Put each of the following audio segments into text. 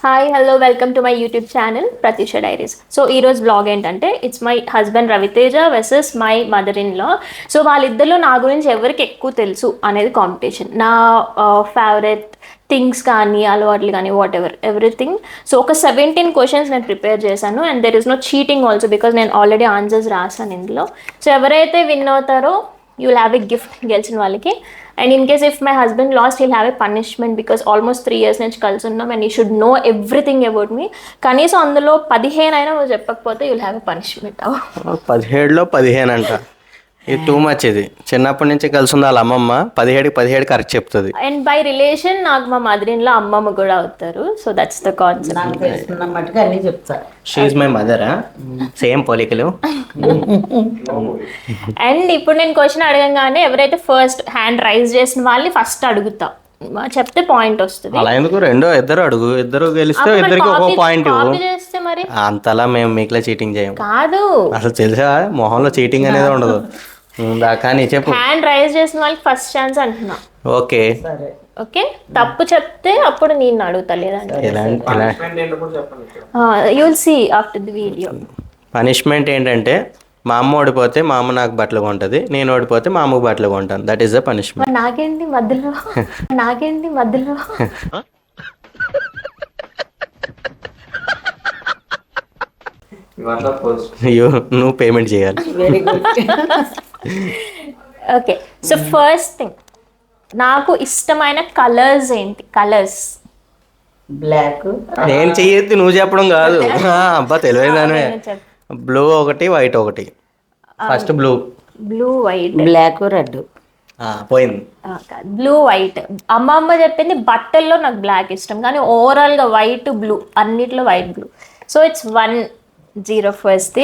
Hi hello welcome to my YouTube channel Pratyusha diaries. So ఈరోజు blog ఏంటంటే it's my husband Raviteja versus my mother in law. So వాళ్ళిద్దరిలో నా గురించి ఎవరికి ఎక్కువ తెలుసు అనేది కాంపిటీషన్. నా ఫేవరెట్ థింగ్స్ కానీ అలవాట్లు కానీ వాట్ ఎవర్ ఎవ్రీథింగ్. సో ఒక 17 క్వశ్చన్స్ నేను ప్రిపేర్ చేశాను and there is no cheating also because నేను ఆల్రెడీ ఆన్సర్స్ రాశాను ఇందులో. సో ఎవరైతే విన్ అవుతారో you will have a gift గెలిచిన వాళ్ళకి. And in case if my husband lost he'll have a punishment because almost 3 years నుంచి కలిసి ఉన్నాం and you should know everything about me. కనీసం అందులో 15 అయినా నువ్వు చెప్పకపోతే you will have a punishment. 17లో 15 అంట, ఇది టూ మచ్. ఇది చిన్నప్పటి నుంచి కలిసి ఉంది వాళ్ళ అమ్మమ్మ. 17 కరెక్ట్ చెప్తుంది. అండ్ బై రిలేషన్ నాకు మా మదర్ ఇన్ లా అమ్మమ్మ కూడా అవుతారు. So that's the concept. అన్ని చెప్తా. షీ ఈజ్ మై మదరా, సేమ్ పోలికలు. అండ్ ఇప్పుడు నేను క్వశ్చన్ అడగంగానే ఎవరైతే ఫస్ట్ హ్యాండ్ రైజ్ చేసిన వాళ్ళని ఫస్ట్ అడుగుతా. చెప్తే పాయింట్ వస్తుంది. అలా ఎందుకు? ఇద్దరు అడుగు, ఇద్దరు గెలిస్తే ఇద్దరికి ఒక్కో పాయింట్. చేస్తే మరి అంతలా మేము మీకులా చీటింగ్ చేయం. కాదు, అసలు తెలుసా మొహంలో చీటింగ్ అనేది ఉండదు. కానీ చెప్పు. హ్యాండ్ రైజ్ చేసిన వాళ్ళకి ఫస్ట్ ఛాన్స్ అంటున్నా. ఓకే ఓకే, తప్పు చెప్తే అప్పుడు నేను అడుగుతా, లేదంటే you will see after the video. Punishment ఏంటంటే మా అమ్మ ఓడిపోతే మా అమ్మ నాకు బట్టలు కొంటది, నేను ఓడిపోతే మా అమ్మకు బట్టలు కొంటాను. That is the punishment. నాకేంటి మధ్యలో అయ్యో, నువ్వు పేమెంట్ చేయాలి. Very good. Okay, so first thing, నాకు ఇష్టమైన కలర్స్ ఏంటి? Colours black. నేను చెయ్యొద్దు, నువ్వు చెప్పడం కాదు. అబ్బా తెలియదానే. బ్లూ ఒకటి, వైట్ ఒకటి. First blue. Blue white. Black red. పోయింది. Blue white. అమ్మ చెప్పింది బట్టల్లో నాకు బ్లాక్ ఇష్టం, కానీ ఓవరాల్గా వైట్ బ్లూ, అన్నిట్లో white blue. So it's 1-0 first.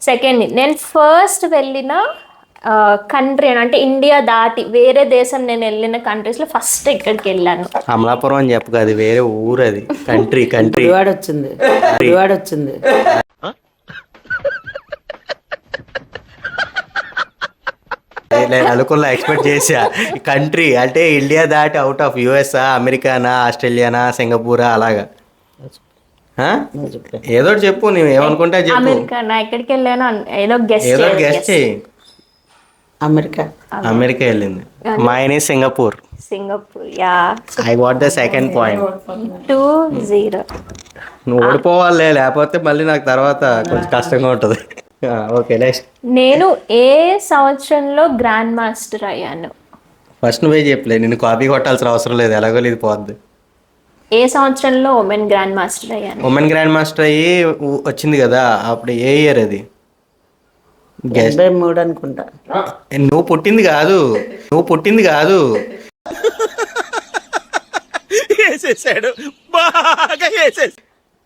Second, నేను ఫస్ట్ వెళ్ళిన కంట్రీ అంటే ఇండియా దాటి వేరే దేశం నేను వెళ్ళిన కంట్రీస్లో ఫస్ట్ ఎక్కడికి వెళ్ళాను? అమలాపురం అని చెప్పు, అది వేరే ఊరు. అది కంట్రీ వచ్చింది. నేను అనుకున్నా, ఎక్స్పెక్ట్ చేసా. కంట్రీ అంటే ఇండియా దాటి అవుట్ ఆఫ్ యుఎస్ఆ, అమెరికానా, ఆస్ట్రేలియానా, సింగపూరా, అలాగా ఏదో చెప్పు. నువ్వు ఏమనుకుంటా చెప్పు. అమెరికానా? ఎక్కడికి వెళ్ళాను? ఏదో గెస్ట్ చేయి. అమెరికా వెళ్ళింది. Mine is Singapore. Yeah. I what the second point. 2-0. నువ్వు ఓడిపోవాలి, లేకపోతే మళ్ళీ నాకు తర్వాత కొంచెం కష్టంగా ఉంటుంది. Okay, next. నేను ఏ సంవత్సరంలో గ్రాండ్ మాస్టర్ అయ్యాను? ఫస్ట్ నువ్వే చెప్పలే, నేను కాపీ కొట్టాల్సిన అవసరం లేదు, ఎలాగో ఇది పోద్ది. ఏ సంవత్సరంలో ఉమెన్ గ్రాండ్ మాస్టర్ అయ్యాను? ఉమెన్ గ్రాండ్ మాస్టర్ అయ్యి వచ్చింది కదా, అప్పుడు ఏ ఇయర్ అది? 83 అనుకుంటా. నువ్వు పుట్టింది కాదు.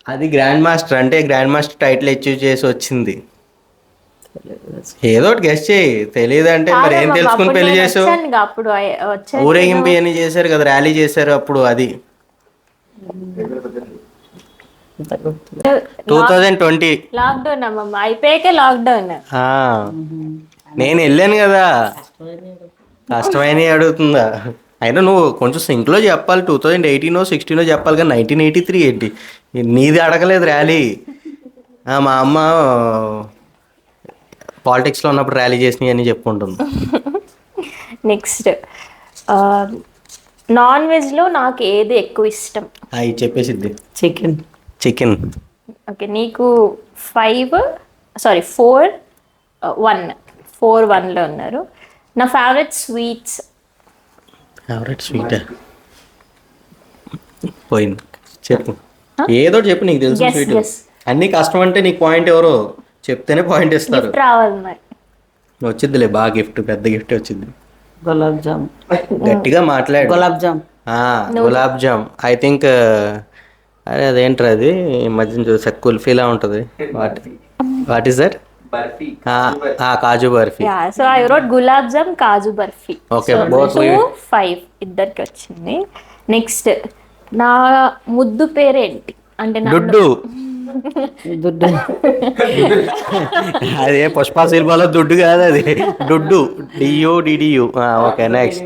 అది గ్రాండ్ మాస్టర్ అంటే గ్రాండ్ మాస్టర్ టైటిల్ అచీవ్ చేసి వచ్చింది. ఏదో ఒకటి గెస్ట్ చేయి. తెలియదంటే మరి ఏం తెలుసుకుని పెళ్లి చేసావు? ఊరేగింపు అని చేశారు కదా, ర్యాలీ చేశారు అప్పుడు. అది 2020 లాక్డౌన్. అమ్మమ్మ అయిపోయాకే లాక్డౌన్. నేను వెళ్ళాను కదా, కష్టమైన అడుగుతుందా? అయినా నువ్వు కొంచెం సింక్లో చెప్పాలి. 2018 16 చెప్పాలి కానీ 1983 ఏంటి? నీది అడగలేదు ర్యాలీ. మా అమ్మ పాలిటిక్స్లో ఉన్నప్పుడు ర్యాలీ చేసినవి అని చెప్పుకుంటుంది. నెక్స్ట్, నాన్ వెజ్లో నాకు ఏది ఎక్కువ ఇష్టం? అవి చెప్పేసిద్ది. చికెన్. ఓకే, నీకు 4-1లో ఉన్నారు. నా ఫేవరెట్ స్వీట్ పోయింది. చెప్పు, ఏదో చెప్పు. నీకు తెలుసు స్వీట్. అన్ని కష్టం అంటే నీకు పాయింట్ ఎవరో చెప్తేనే పాయింట్ ఇస్తారు. రావాలి మరి. వచ్చిద్దిలే, బాగా గిఫ్ట్, పెద్ద గిఫ్ట్ వచ్చింది. గులాబ్ జామ్. గట్టిగా మాట్లాడు. గులాబ్ జామ్. ఐ థింక్ అరే అదేంటారు, అది ఈ మధ్యన చూసా, కుల్ఫీలా ఉంటుంది. What is that? Kaju barfi. So I wrote gulab jam, kaju barfi. Okay, both 5 ఇద్దరికి వచ్చింది. నెక్స్ట్, నా ముద్దు పేరేంటి? అంటే దుడ్డు. అదే పుష్ప సినిమాలో దుడ్డు కాదు, అది డుడ్డు. DUDDU. Okay, next.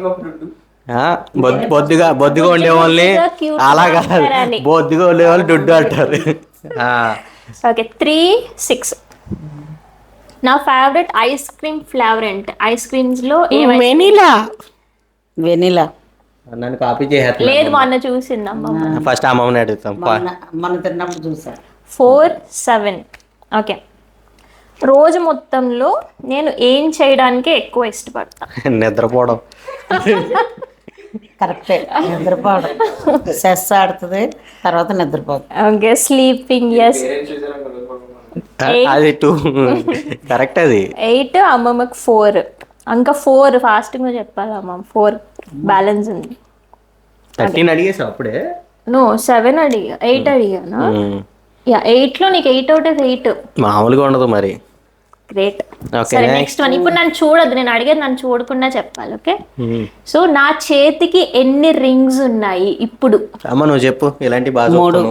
బొద్దుగా ఉండే వాళ్ళని cute అలా గా కాదు, ఉంటారని. బొద్దుగా ఉండే వాళ్ళు డుడ్డు అంటారు. ఓకే 3, 6. నా ఫేవరెట్ ఐస్ క్రీమ్ ఫ్లేవర్ ఏంటి? ఐస్ క్రీమ్స్ లో వెనీలా. వెనీలా నన్ను కాపీ చేసేస్తా. లేదు మొన్న చూసింది అమ్మమ్మ. ఫస్ట్ అమ్మమ్మని అడుగుతాం. మనం తిన్నప్పుడు చూసా. 4, 7. ఓకే, రోజు మొత్తంలో నేను ఏం చేయడానికి ఎక్కువ ఇష్టపడతా? నిద్రపోవడం. కరెక్టే, నిద్రపోవడం. సెస్ ఆడుతుంది, తర్వాత నిద్రపోతుంది. Okay, sleeping. ఎస్, అది 2 కరెక్ట్. అది 8. అమ్మమ్మకి 4. ఇంకా 4 ఫాస్ట్గా చెప్పాలి అమ్మమ్మ. 4 బ్యాలెన్స్ ఉంది. 13 అడిగేసావు అప్పుడే. నో 7 అడిగా, 8 అడిగానా? యా 8లో నీకు 8 అవుట్ ఆఫ్ 8. మామూలుగా ఉండదు మరి. గ్రేట్. Okay, సరే next. Next one. ఇప్పుడు నన్ను చూడొద్దు, నేను అడిగేది నన్ను చూడకుండా చెప్పాలి. ఓకే, సో నా చేతికి ఎన్ని రింగ్స్ ఉన్నాయి ఇప్పుడు? అమ్మ నువ్వు చెప్పు, ఇలాంటి బాగా 3.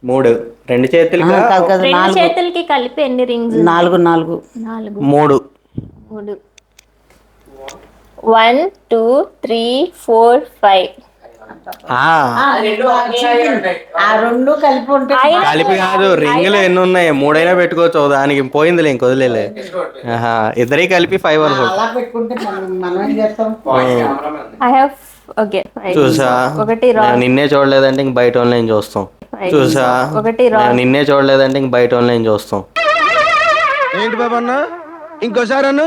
3. 2 చేతులు కాదు కదా, 2 చేతులకి కలిపి ఎన్ని రింగ్స్? 4. 3. 3. 1, 2, 3, 4, 5. ఆ 2 కలిపి ఉంటే కలిపి కాదు, రింగులు ఎన్ని ఉన్నాయి? 3 అయినా పెట్టుకోవచ్చు, దానికి పోయిందిలే, ఇంక వదిలేలే. ఇద్దరికి కలిపి 5 అనుకుంటా. అలా పెట్టుకుంటే మనం ఏం చేస్తాం? I have. ఓకే, చూసా, ఒకటి నిన్నే చూడలేదంటే ఇంక బయట వాళ్ళని చూస్తాం. చూసా, ఒకటి నిన్నే చూడలేదంటే ఇంక బయట వాళ్ళని చూస్తాం. ఏంటి బాబా అన్న ఇంకోసారి అన్న.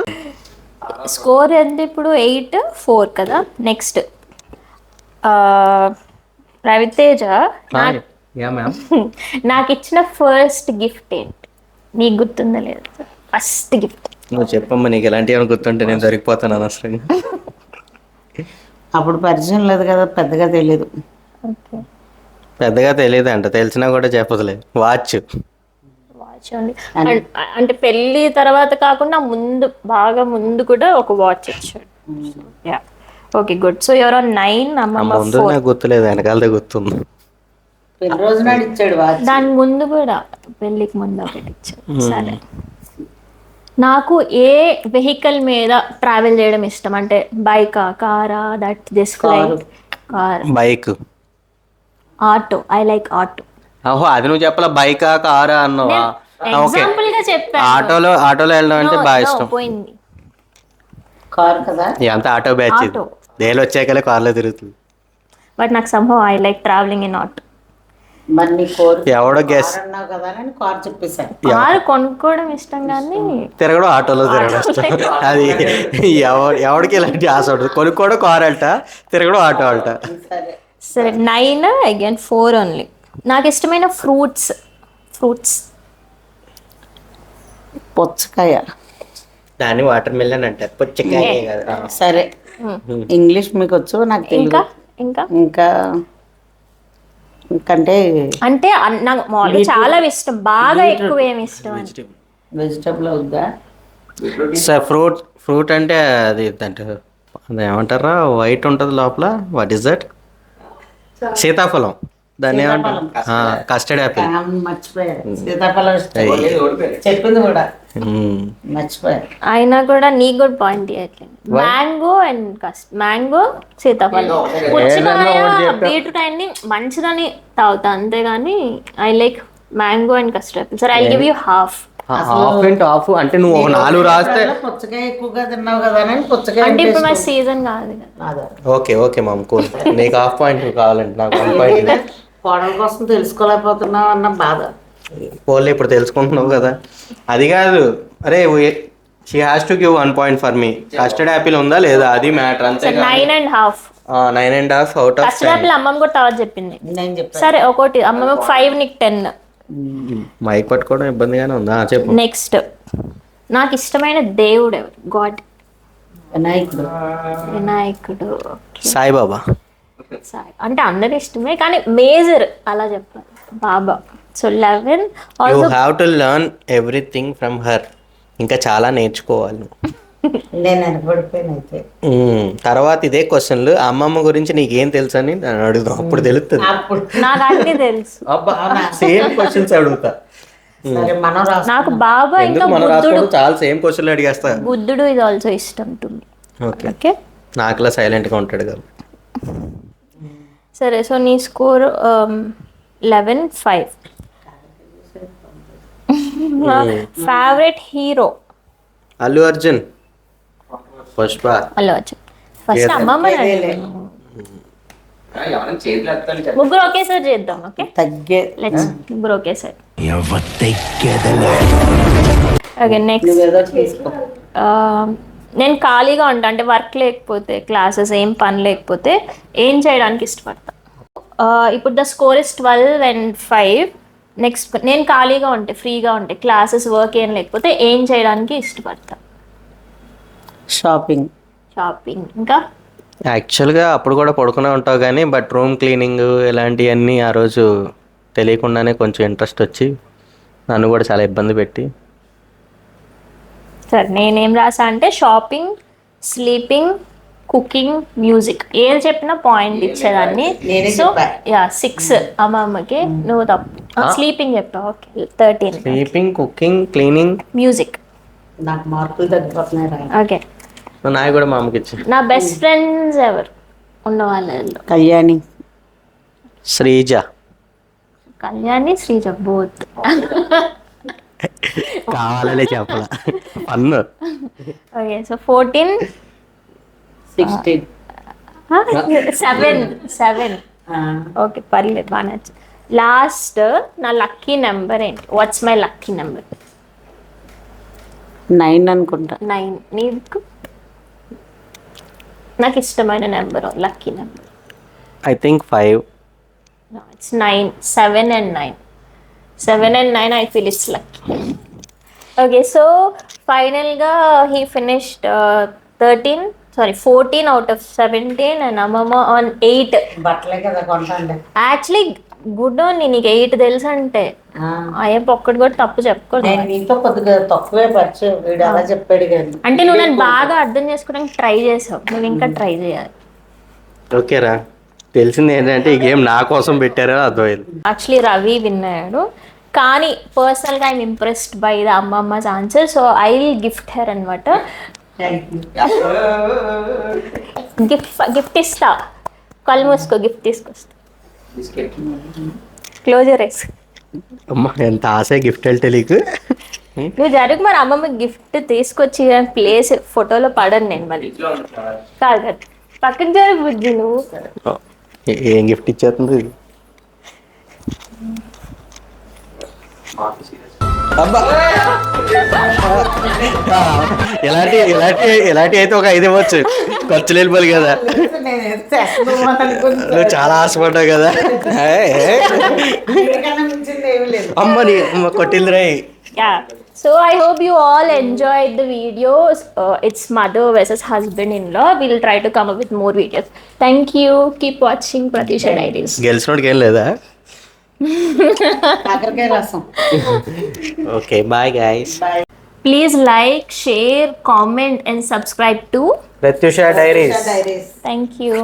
స్కోర్ ఎంత ఇప్పుడు? 8, 4 కదా. నెక్స్ట్ రవితేజ నాకు ఇచ్చిన ఫస్ట్ గిఫ్ట్ ఏంటి? నీకు గుర్తుందా లేదు? ఫస్ట్ గిఫ్ట్ నువ్వు చెప్పమ్మా, నీకు ఎలాంటివి అని గుర్తుంటే నేను దొరికిపోతాను అనవసరంగా. అప్పుడు పరిచయం లేదు కదా, పెద్దగా తెలియదు. ఓకే, పెద్దగా తెలియదు అంట, తెలిసినా కూడా చెప్పదులే. వాచ్. వాచ్ అండి. అంటే పెళ్ళి తర్వాత కాకుండా ముందు, బాగా ముందు కూడా ఒక వాచ్ ఇచ్చాడు. Yeah, okay, good. So your on 9. అమ్మమ్మ ముందు 4. నాకు గుర్తులేదు, వెనకాలదే గుర్తుంది. పెళ్లి రోజు నాడు ఇచ్చాడు వాచ్. దాని ముందు కూడా, పెళ్ళికి ముందు ఒకటి ఇచ్చాడు. సరే, నాకు ఏ వెహికల్ మీద ట్రావెల్ చేయడం ఇష్టం? అంటే బైకా, కారా? That this car. Bike. Auto. I like auto. ఓహో, అది నువ్వు చెప్పాల. బైకా కారా అన్నావా? ఓకే, ఎగ్జాంపుల్ గా చెప్పాను. ఆటోలో వెళ్ళడం అంటే బాగా ఇష్టం. పోయింది. కారు కదా. ఎంత ఆటో బ్యాచ్ ఇది. ఆటో. డేలో వచ్చాకలే కార్లో తిరుగుతుంది. బట్ నాకు somehow I like travelling in auto. మరి నీ కోరు ఎవడో గెస్ అన్నావు కదా అని కారు చెప్పేశాను. కారు కొనుక్కోవడం ఇష్టం కానీ తిరగడం, ఆటోలో తిరగడం ఇష్టం. అది ఎవడికి ఇలాంటి ఆశ ఉంటుంది. కొనుక్కోవడం కారు అంట, తిరగడం ఆటో అంట. సరే, సరే 9 అగైన్ 4 ఓన్లీ. నాకు ఇష్టమైన ఫ్రూట్స్. పుచ్చకాయ. దాన్ని వాటర్ మిలన్ అంటారు, పుచ్చకాయ కదా. సరే, ఇంగ్లీష్ మీకు వచ్చు, నాకు ఇంకా తెలుగు. ఇంకా ఇంకంటే అంటే నాకు మామూలుగా చాలా ఇష్టం, బాగా ఎక్కువ ఏమి ఇష్టం అంటే వెజిటబుల్ అవుద్దా? సార్ ఫ్రూట్ అంటే అది అంటే అది ఏమంటారా, వైట్ ఉంటుంది లోపల. What is that? సీతాఫలం. దాన్ని ఏమంటారు? Custard Apple. మర్చిపోయారు. సీతాఫలం ఇష్టం చెప్పింది కూడా మర్చిపోయారు. అయినా కూడా నీకు కూడా పాయింట్ ఇవ్వట్లేదు. మ్యాంగో అండ్ మ్యాంగో, సీతాఫలం, పుచ్చకాయ, బీట్రూట్ అన్ని మంచిదని తాగుతా, అంతేగాని I like mango and custard apple. సరే, I give you half. Half అంటే నువ్వు ఒక 4 రాస్తే. పుచ్చకాయ ఎక్కువగా తిన్నావు కదా అని పుచ్చకాయ అంటే ఇప్పుడు మా సీజన్ కాదు కదా. Okay mom, cool. నీకు హాఫ్ పాయింట్ కావాలంటే నాకు 1 పాయింట్. కోడల కోసం తెలుసుకోలేకపోతున్నావు అన్న బాధ. పోలే, ఇప్పుడు తెలుసుకుంటున్నావు కదా. అది కాదు, అరే she has to give 1 point for me. Custard Apple ఉందా లేదా, అది మ్యాటర్. అంతే. 9.5. 9.5 అవుట్ ఆఫ్ 10. కస్టర్డ్ యాపిల్ అమ్మమ్మ కూడా తర్వాత చెప్పింది. నేను చెప్పాను. సరే, ఒకటి అమ్మమ్మకి 5, నీకు 10. మైక్ పట్టుకోవడం ఇబ్బందిగానే ఉందా? చెప్పు. నెక్స్ట్, నాకు ఇష్టమైన దేవుడు ఎవరు? గాడ్. వినాయకుడు. సాయిబాబా. అంటే అందరు ఇష్టమే కానీ మేజర్ అలా చెప్పాలి, బాబా. So 11. You have to learn everything from her. ఇంకా చాలా నేర్చుకోవాలి నువ్వు. నేను వెనకబడిపోయాను అయితే. తర్వాత ఇదే క్వశ్చన్లు అమ్మమ్మ గురించి నీకేం తెలుసు అని అడుగుదాం, అప్పుడు తెలుస్తుంది. అప్పుడు నాకు అన్నీ తెలుసు. అబ్బా, సేమ్ క్వశ్చన్స్ అడుగుతా. సరే, మనం నాకు బాబా, ఇంకా ఎందుకు మన బుద్ధుడు. రాసుకోవడం చాలా సేమ్ క్వశ్చన్లు అడిగేస్తా. బుద్ధుడు ఇస్ ఆల్సో ఇష్టం టు మీ. ఓకే. ఓకే, నాకులా సైలెంట్గా ఉంటాడు కదా. సరే, సో నీ score 11-5. Favourite hero? Allu Arjun, Pushpa. Allu Arjun. First ఏదో. అమ్మమ్మ ముగ్గురు ఒకేసారి చేద్దాం. ఓకే, తగ్గే లెట్స్ ముగ్గురు ఒకేసారి. Okay, next. నువ్వేదో తీసుకో. నేను ఖాళీగా ఉంటా అంటే వర్క్ లేకపోతే, క్లాసెస్ ఏం పని లేకపోతే ఏం చేయడానికి ఇష్టపడతా? ఇప్పుడు ద స్కోర్ ఇస్ 12-5. నెక్స్ట్, నేను ఖాళీగా ఉంటే, ఫ్రీగా ఉంటే, క్లాసెస్ వర్క్ ఏం లేకపోతే ఏం చేయడానికి ఇష్టపడతా? షాపింగ్. షాపింగ్. ఇంకా యాక్చువల్గా అప్పుడు కూడా పడుకునే ఉంటావు కానీ బట్ రూమ్ క్లీనింగ్ ఇలాంటివన్నీ ఆ రోజు తెలియకుండానే కొంచెం ఇంట్రెస్ట్ వచ్చి నన్ను కూడా చాలా ఇబ్బంది పెట్టి. సరే, నేనేం రాసా అంటే షాపింగ్, స్లీపింగ్, కుకింగ్, మ్యూజిక్. ఏది చెప్పినా పాయింట్ ఇచ్చేదాన్ని. నేనే సో చెప్పా. 6 అమ్మమ్మకి, నువ్వు తప్పు. స్లీపింగ్ చెప్పావు. Okay, 13. Sleeping, cooking, cleaning, music. నాకు మార్కులు తగ్గిపోతున్నాయి రా. ఓకే. నాయ కూడా మా అమ్మకి ఇచ్చి. నా బెస్ట్ ఫ్రెండ్స్ ఎవరు ఉన్న వాళ్ళలో? కళ్యాణి. శ్రీజ. కళ్యాణి, శ్రీజ, బోత్. కావాలనే చెప్పాల అన్ను. Okay, so 14. 16. 7. ఓకే, పర్లేదు, బాగా నచ్చు. లాస్ట్, నా లక్కీ నెంబర్ ఏంటి? What's my lucky number? 9 అనుకుంటా. 9. నీకు? నాకు ఇష్టమైన number, lucky number. I think 5. It's 9. 7 and 9. 7 and 9, I feel it's lucky. Okay, so finalగా he finished 14 out of 17 and Amama on 8. బట్టలే కదా కొంటాండే. యాక్చువల్లీ గుడ్ ఓన్లీ, నీకు 8 తెలుసు అంటే అయ్యప్ప ఒక్కటి కూడా తప్పు చెప్పకూడదు. నేను నీతో కొద్దిగా తక్కువే పరిచయం, వీడు అలా చెప్పాడు కానీ. అంటే నువ్వు నన్ను బాగా అర్థం చేసుకోవడానికి ట్రై చేసావు, నువ్వు ఇంకా ట్రై చేయాలి. ఓకేరా, తెలిసింది ఏంటంటే ఈ గేమ్ నా కోసం పెట్టారో అర్థమైంది. యాక్చువల్లీ రవి విన్ అయ్యాడు, కానీ పర్సనల్గా ఐఎమ్ ఇంప్రెస్డ్ బై ద అమ్మమ్మస్ answer, so I will gift her అనమాట. గిఫ్ట్ ఇస్తా, కళ్ళు మూసుకో, గిఫ్ట్ తీసుకొస్తా. Closer eyes. అమ్మ ఎంత ఆశ గిఫ్ట్ వెళ్తే నీకు. నువ్వు జరుగు, మరి అమ్మమ్మ గిఫ్ట్ తీసుకొచ్చి ప్లేస్ ఫోటోలో పడను నేను మళ్ళీ. కాదు కాదు, పక్కన జరుగు బుజ్జి నువ్వు. ఏం గిఫ్ట్ ఇచ్చేస్తుంది? అబ్బా, ఇలాంటి అయితే ఒక 5 ఇవ్వచ్చు, ఖర్చు వెళ్ళిపోయి కదా. నువ్వు చాలా ఆశపడ్డావు కదా. అమ్మ నీ కొట్టిందిరా. Yeah. So I hope you all enjoyed the videos. It's mother versus husband-in-law. We'll try to come up with more videos. Thank you. Keep watching Pratisha Diaries. గెలిచినోడికి ఏం లేదా? కాకరకాయ రసం. Okay, bye guys. Please like, share, comment and subscribe to Pratyusha Diaries. Diaries. Thank you.